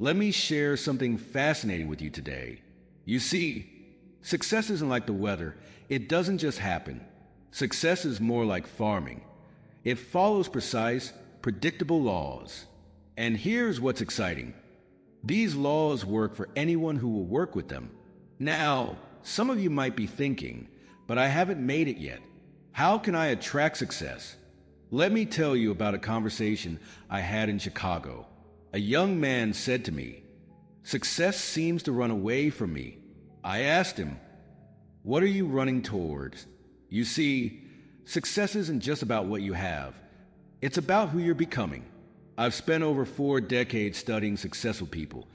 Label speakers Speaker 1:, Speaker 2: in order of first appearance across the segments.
Speaker 1: Let me share something fascinating with you today. You see, success isn't like the weather. It doesn't just happen. Success is more like farming. It follows precise, predictable laws. And here's what's exciting. These laws work for anyone who will work with them. Now, some of you might be thinking, but I haven't made it yet. How can I attract success? Let me tell you about a conversation I had in Chicago. A young man said to me, "Success seems to run away from me." I asked him, "What are you running towards?" You see, success isn't just about what you have. It's about who you're becoming. I've spent over 4 decades studying successful people,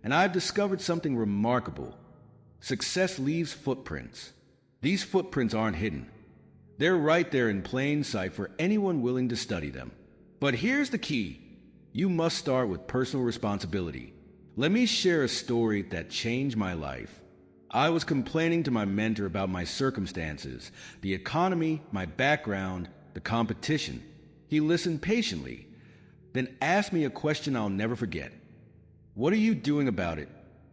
Speaker 1: and I've discovered something remarkable. Success leaves footprints. These footprints aren't hidden. They're right there in plain sight for anyone willing to study them. But here's the key. You must start with personal responsibility. Let me share a story that changed my life. I was complaining to my mentor about my circumstances, the economy, my background, the competition. He listened patiently, then asked me a question I'll never forget. "What are you doing about it?"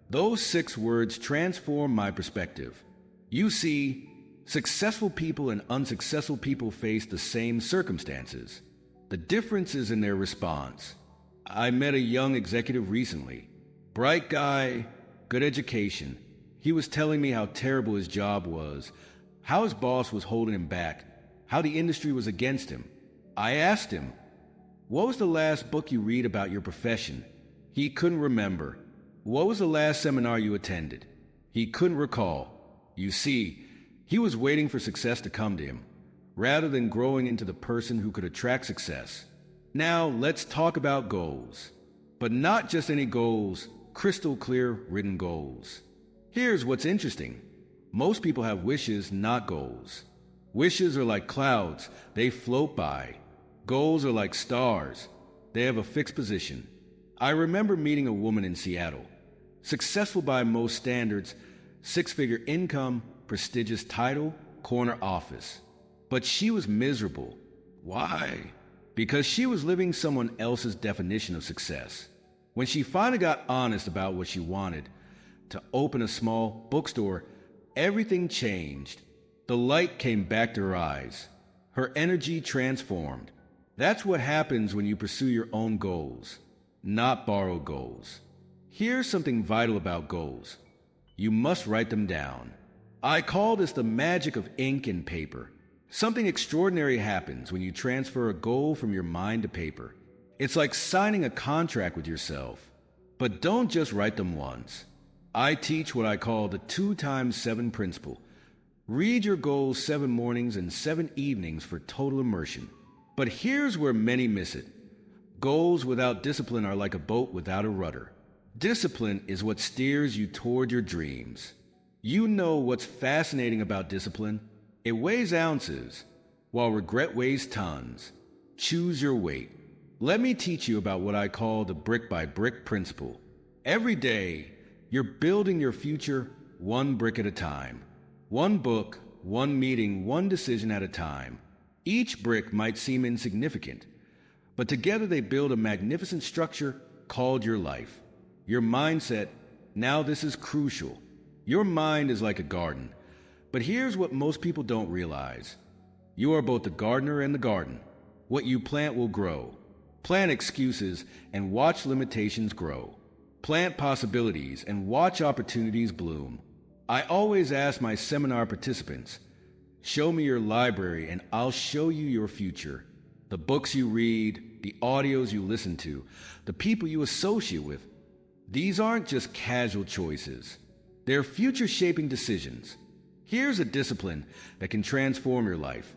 Speaker 1: Those 6 words transformed my perspective. You see, successful people and unsuccessful people face the same circumstances. The difference is in their response. I met a young executive recently. Bright guy, good education. He was telling me how terrible his job was, how his boss was holding him back, how the industry was against him. I asked him, "What was the last book you read about your profession?" He couldn't remember. "What was the last seminar you attended?" He couldn't recall. You see, he was waiting for success to come to him, rather than growing into the person who could attract success. Now, let's talk about goals. But not just any goals, crystal clear written goals. Here's what's interesting. Most people have wishes, not goals. Wishes are like clouds, they float by. Goals are like stars, they have a fixed position. I remember meeting a woman in Seattle, successful by most standards, 6-figure income, prestigious title, corner office. But she was miserable. Why? Because she was living someone else's definition of success. When she finally got honest about what she wanted, to open a small bookstore, everything changed. The light came back to her eyes. Her energy transformed. That's what happens when you pursue your own goals, not borrowed goals. Here's something vital about goals. You must write them down. I call this the magic of ink and paper. Something extraordinary happens when you transfer a goal from your mind to paper. It's like signing a contract with yourself. But don't just write them once. I teach what I call the 2x7 principle. Read your goals 7 mornings and 7 evenings for total immersion. But here's where many miss it. Goals without discipline are like a boat without a rudder. Discipline is what steers you toward your dreams. You know what's fascinating about discipline? It weighs ounces, while regret weighs tons. Choose your weight. Let me teach you about what I call the brick-by-brick principle. Every day, you're building your future 1 brick at a time. 1 book, 1 meeting, 1 decision at a time. Each brick might seem insignificant, but together they build a magnificent structure called your life. Your mindset, now this is crucial. Your mind is like a garden. But here's what most people don't realize. You are both the gardener and the garden. What you plant will grow. Plant excuses and watch limitations grow. Plant possibilities and watch opportunities bloom. I always ask my seminar participants, show me your library and I'll show you your future. The books you read, the audios you listen to, the people you associate with. These aren't just casual choices. They're future-shaping decisions. Here's a discipline that can transform your life.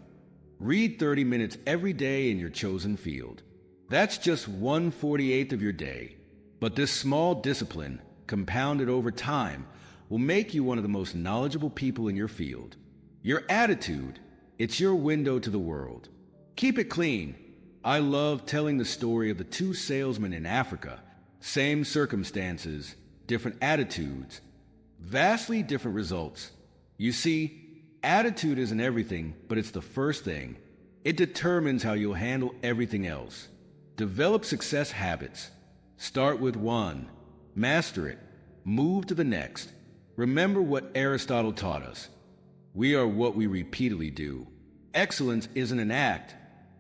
Speaker 1: Read 30 minutes every day in your chosen field. That's just 1/48 of your day. But this small discipline, compounded over time, will make you one of the most knowledgeable people in your field. Your attitude, it's your window to the world. Keep it clean. I love telling the story of the 2 salesmen in Africa. Same circumstances, different attitudes, vastly different results. You see, attitude isn't everything, but it's the first thing. It determines how you'll handle everything else. Develop success habits. Start with 1. master it, move to the next. Remember what Aristotle taught us. We are what we repeatedly do. Excellence isn't an act,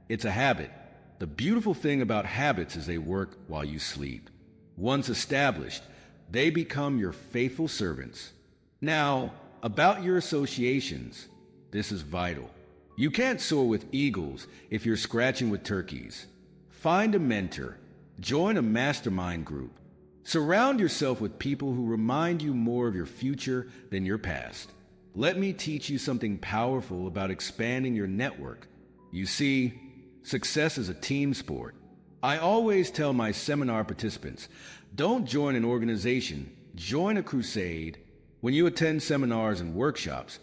Speaker 1: it's a habit. The beautiful thing about habits is they work while you sleep. Once established, they become your faithful servants. Now, about your associations, this is vital. You can't soar with eagles if you're scratching with turkeys. Find a mentor. Join a mastermind group. Surround yourself with people who remind you more of your future than your past. Let me teach you something powerful about expanding your network. You see, success is a team sport. I always tell my seminar participants, don't join an organization, join a crusade. When you attend seminars and workshops,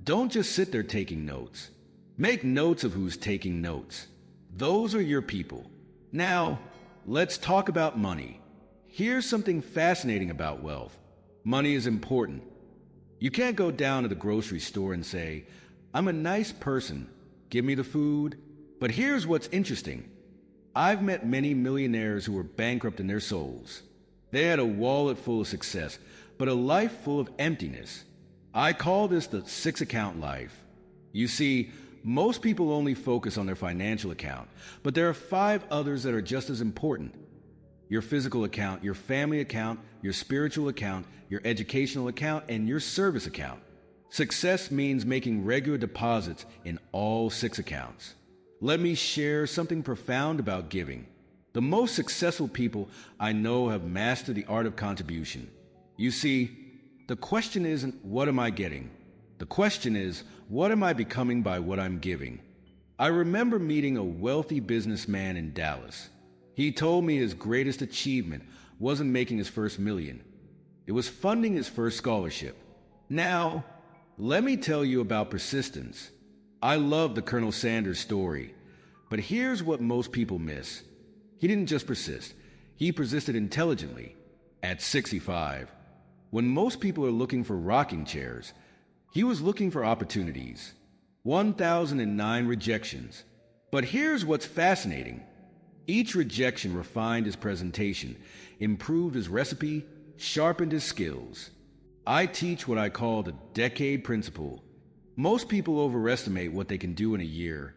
Speaker 1: don't just sit there taking notes. Make notes of who's taking notes. Those are your people. Now, let's talk about money. Here's something fascinating about wealth. Money is important. You can't go down to the grocery store and say, I'm a nice person, give me the food. But here's what's interesting. I've met many millionaires who were bankrupt in their souls. They had a wallet full of success, but a life full of emptiness. I call this the 6-account life. You see, most people only focus on their financial account, but there are 5 others that are just as important. Your physical account, your family account, your spiritual account, your educational account, and your service account. Success means making regular deposits in all 6 accounts. Let me share something profound about giving. The most successful people I know have mastered the art of contribution. You see, the question isn't, what am I getting? The question is, what am I becoming by what I'm giving? I remember meeting a wealthy businessman in Dallas. He told me his greatest achievement wasn't making his first million. It was funding his first scholarship. Now, let me tell you about persistence. I love the Colonel Sanders story, but here's what most people miss. He didn't just persist. He persisted intelligently. At 65, when most people are looking for rocking chairs, he was looking for opportunities. 1,009 rejections. But here's what's fascinating. Each rejection refined his presentation, improved his recipe, sharpened his skills. I teach what I call the decade principle. Most people overestimate what they can do in a year.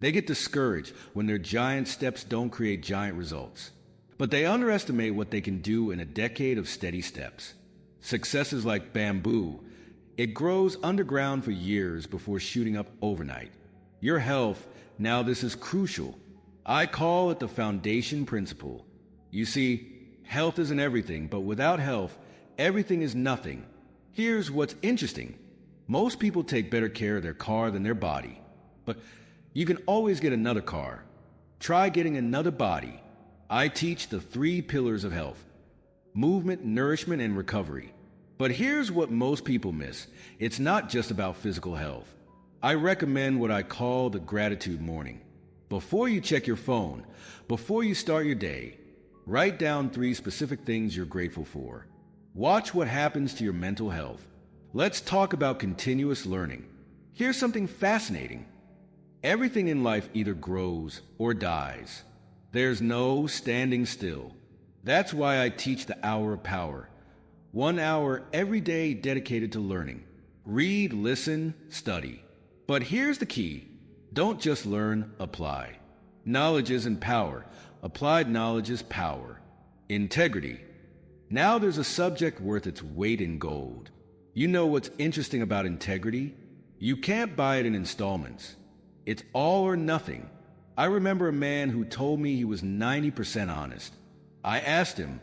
Speaker 1: They get discouraged when their giant steps don't create giant results. But they underestimate what they can do in a decade of steady steps. Success is like bamboo. It grows underground for years before shooting up overnight. Your health, now this is crucial. I call it the foundation principle. You see, health isn't everything, but without health, everything is nothing. Here's what's interesting. Most people take better care of their car than their body. But you can always get another car. Try getting another body. I teach the 3 pillars of health: movement, nourishment, and recovery. But here's what most people miss. It's not just about physical health. I recommend what I call the gratitude morning. Before you check your phone, before you start your day, write down 3 specific things you're grateful for. Watch what happens to your mental health. Let's talk about continuous learning. Here's something fascinating. Everything in life either grows or dies. There's no standing still. That's why I teach the hour of power. 1 hour every day dedicated to learning. Read, listen, study. But here's the key. Don't just learn, apply. Knowledge isn't power. Applied knowledge is power. Integrity. Now there's a subject worth its weight in gold. You know what's interesting about integrity? You can't buy it in installments. It's all or nothing. I remember a man who told me he was 90% honest. I asked him,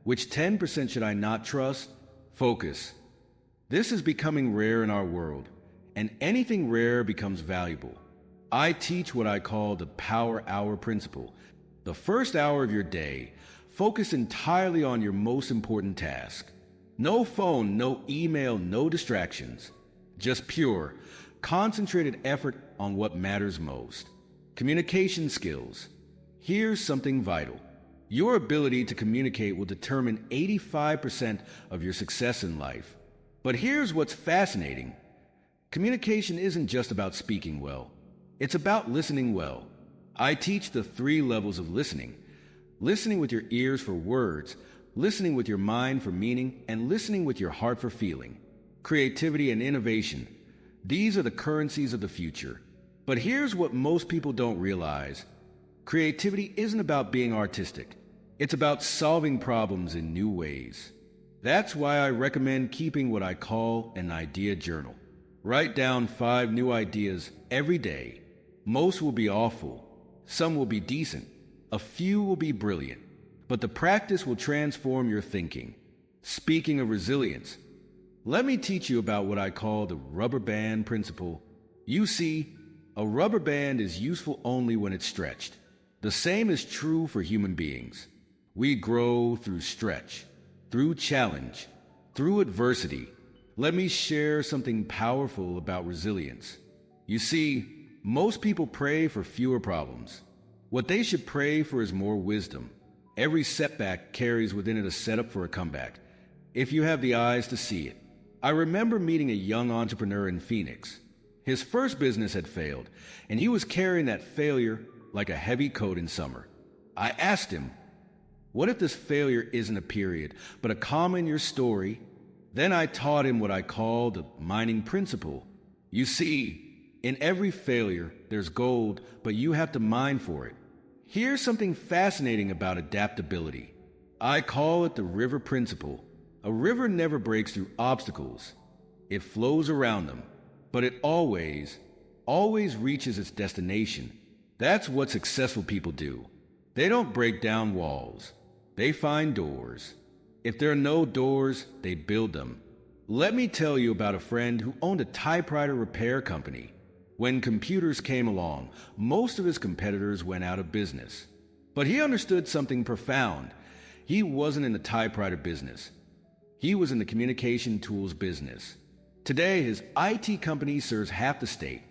Speaker 1: which 10% should I not trust? Focus. This is becoming rare in our world, and anything rare becomes valuable. I teach what I call the power hour principle. The first hour of your day, focus entirely on your most important task. No phone, no email, no distractions. Just pure, concentrated effort on what matters most. Communication skills. Here's something vital. Your ability to communicate will determine 85% of your success in life. But here's what's fascinating. Communication isn't just about speaking well. It's about listening well. I teach the 3 levels of listening. Listening with your ears for words, listening with your mind for meaning, and listening with your heart for feeling. Creativity and innovation. These are the currencies of the future. But here's what most people don't realize. Creativity isn't about being artistic. It's about solving problems in new ways. That's why I recommend keeping what I call an idea journal. Write down 5 new ideas every day. Most will be awful. Some will be decent. A few will be brilliant. But the practice will transform your thinking. Speaking of resilience, let me teach you about what I call the rubber band principle. You see, a rubber band is useful only when it's stretched. The same is true for human beings. We grow through stretch, through challenge, through adversity. Let me share something powerful about resilience. You see, most people pray for fewer problems. What they should pray for is more wisdom. Every setback carries within it a setup for a comeback, if you have the eyes to see it. I remember meeting a young entrepreneur in Phoenix. His first business had failed, and he was carrying that failure like a heavy coat in summer. I asked him, what if this failure isn't a period, but a comma in your story? Then I taught him what I call the mining principle. You see, in every failure, there's gold, but you have to mine for it. Here's something fascinating about adaptability. I call it the river principle. A river never breaks through obstacles. It flows around them, but it always reaches its destination. That's what successful people do. They don't break down walls. They find doors. If there are no doors, they build them. Let me tell you about a friend who owned a typewriter repair company. When computers came along, most of his competitors went out of business. But he understood something profound. He wasn't in the typewriter business. He was in the communication tools business. Today, his IT company serves half the state.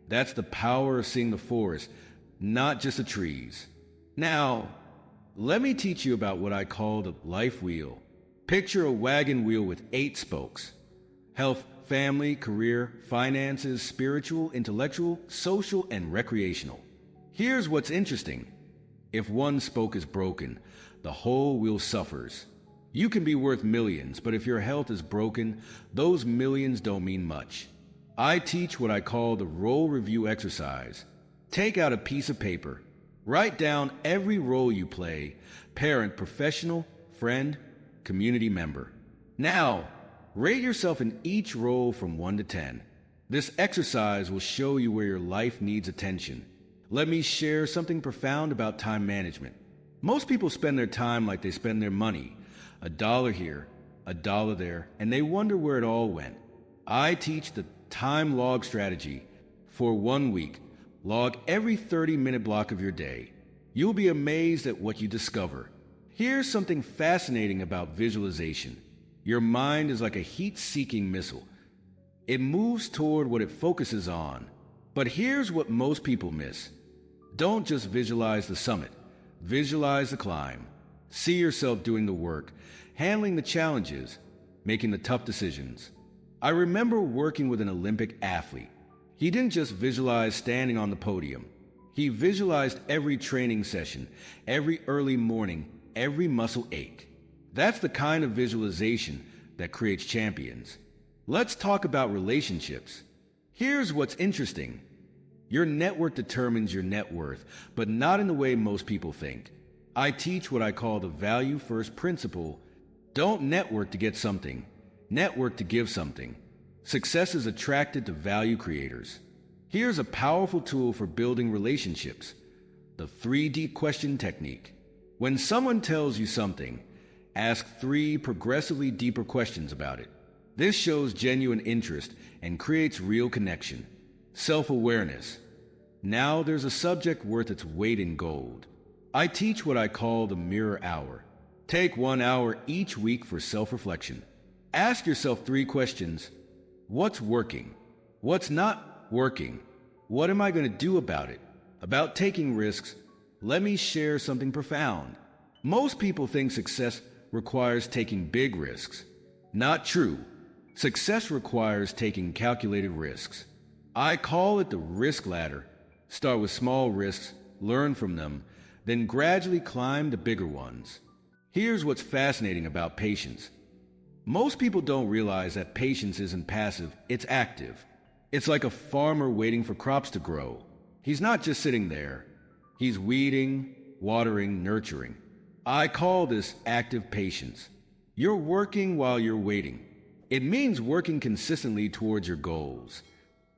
Speaker 1: That's the power of seeing the forest, not just the trees. Now, let me teach you about what I call the life wheel. Picture a wagon wheel with 8 spokes. Health, family, career, finances, spiritual, intellectual, social, and recreational. Here's what's interesting. If one spoke is broken, the whole wheel suffers. You can be worth millions, but if your health is broken, those millions don't mean much. I teach what I call the role review exercise. Take out a piece of paper. Write down every role you play: parent, professional, friend, community member. Now, rate yourself in each role from 1 to 10. This exercise will show you where your life needs attention. Let me share something profound about time management. Most people spend their time like they spend their money. $1 here, $1 there, and they wonder where it all went. I teach the time log strategy. For 1 week, log every 30-minute block of your day. You'll be amazed at what you discover. Here's something fascinating about visualization. Your mind is like a heat-seeking missile. It moves toward what it focuses on. But here's what most people miss. Don't just visualize the summit. Visualize the climb. See yourself doing the work, handling the challenges, making the tough decisions. I remember working with an Olympic athlete. He didn't just visualize standing on the podium. He visualized every training session, every early morning, every muscle ache. That's the kind of visualization that creates champions. Let's talk about relationships. Here's what's interesting. Your network determines your net worth, but not in the way most people think. I teach what I call the value first principle. Don't network to get something. Network to give something. Success is attracted to value creators. Here's a powerful tool for building relationships: the 3 deep question technique. When someone tells you something, ask 3 progressively deeper questions about it. This shows genuine interest and creates real connection. Self-awareness. Now there's a subject worth its weight in gold. I teach what I call the mirror hour. Take 1 hour each week for self-reflection. Ask yourself 3 questions. What's working? What's not working? What am I going to do about it? About taking risks, let me share something profound. Most people think success requires taking big risks. Not true. Success requires taking calculated risks. I call it the risk ladder. Start with small risks, learn from them, then gradually climb the bigger ones. Here's what's fascinating about patience. Most people don't realize that patience isn't passive, it's active. It's like a farmer waiting for crops to grow. He's not just sitting there. He's weeding, watering, nurturing. I call this active patience. You're working while you're waiting. It means working consistently towards your goals,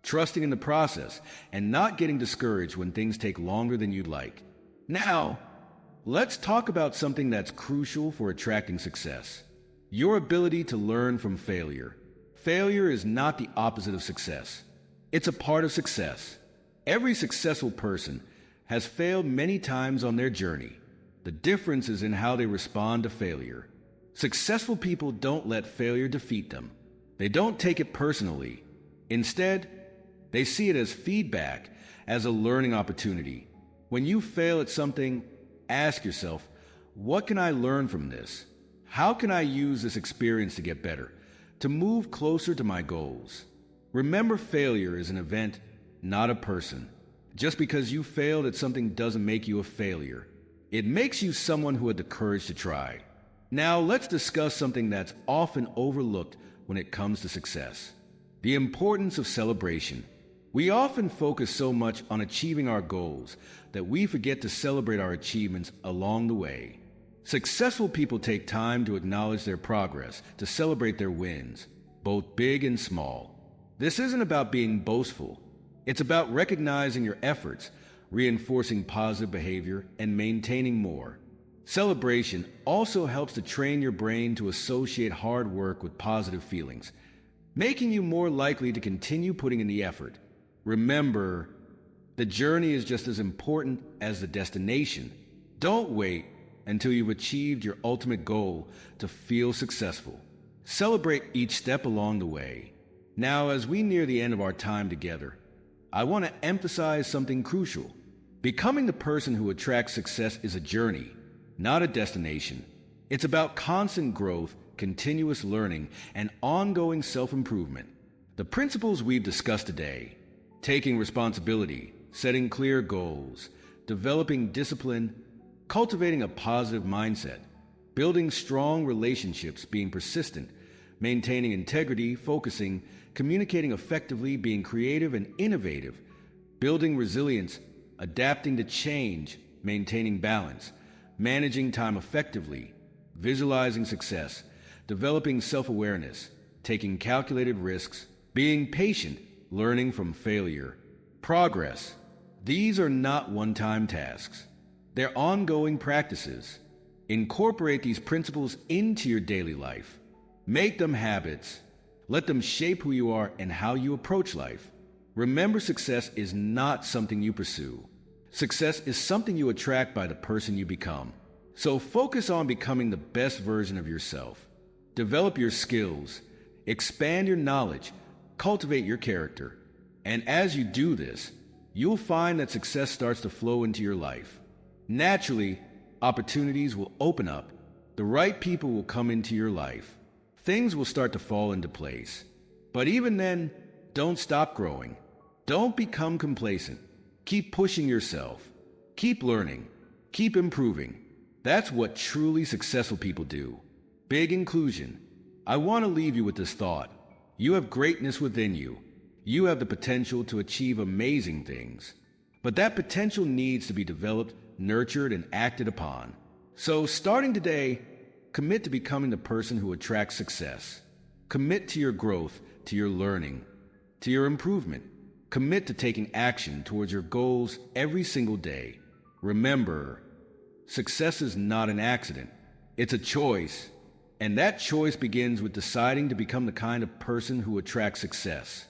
Speaker 1: trusting in the process, and not getting discouraged when things take longer than you'd like. Now, let's talk about something that's crucial for attracting success. Your ability to learn from failure. Failure is not the opposite of success. It's a part of success. Every successful person has failed many times on their journey. The difference is in how they respond to failure. Successful people don't let failure defeat them. They don't take it personally. Instead, they see it as feedback, as a learning opportunity. When you fail at something, ask yourself, what can I learn from this? How can I use this experience to get better, to move closer to my goals? Remember, failure is an event, not a person. Just because you failed at something doesn't make you a failure. It makes you someone who had the courage to try. Now, let's discuss something that's often overlooked when it comes to success. The importance of celebration. We often focus so much on achieving our goals that we forget to celebrate our achievements along the way. Successful people take time to acknowledge their progress, to celebrate their wins, both big and small. This isn't about being boastful. It's about recognizing your efforts, reinforcing positive behavior, and maintaining more. Celebration also helps to train your brain to associate hard work with positive feelings, making you more likely to continue putting in the effort. Remember, the journey is just as important as the destination. Don't wait until you've achieved your ultimate goal to feel successful. Celebrate each step along the way. Now, as we near the end of our time together, I want to emphasize something crucial. Becoming the person who attracts success is a journey, not a destination. It's about constant growth, continuous learning, and ongoing self-improvement. The principles we've discussed today, taking responsibility, setting clear goals, developing discipline, cultivating a positive mindset, building strong relationships, being persistent, maintaining integrity, focusing, communicating effectively, being creative and innovative, building resilience, adapting to change, maintaining balance, managing time effectively, visualizing success, developing self-awareness, taking calculated risks, being patient, learning from failure, progress. These are not one-time tasks. They're ongoing practices. Incorporate these principles into your daily life. Make them habits. Let them shape who you are and how you approach life. Remember, success is not something you pursue. Success is something you attract by the person you become. So focus on becoming the best version of yourself. Develop your skills. Expand your knowledge. Cultivate your character. And as you do this, you'll find that success starts to flow into your life. Naturally, opportunities will open up. The right people will come into your life. Things will start to fall into place. But even then, don't stop growing. Don't become complacent. Keep pushing yourself. Keep learning. Keep improving. That's what truly successful people do. Big inclusion. I want to leave you with this thought. You have greatness within you. You have the potential to achieve amazing things. But that potential needs to be developed, nurtured, and acted upon. So starting today, commit to becoming the person who attracts success. Commit to your growth, to your learning, to your improvement. Commit to taking action towards your goals every single day. Remember, success is not an accident. It's a choice. And that choice begins with deciding to become the kind of person who attracts success.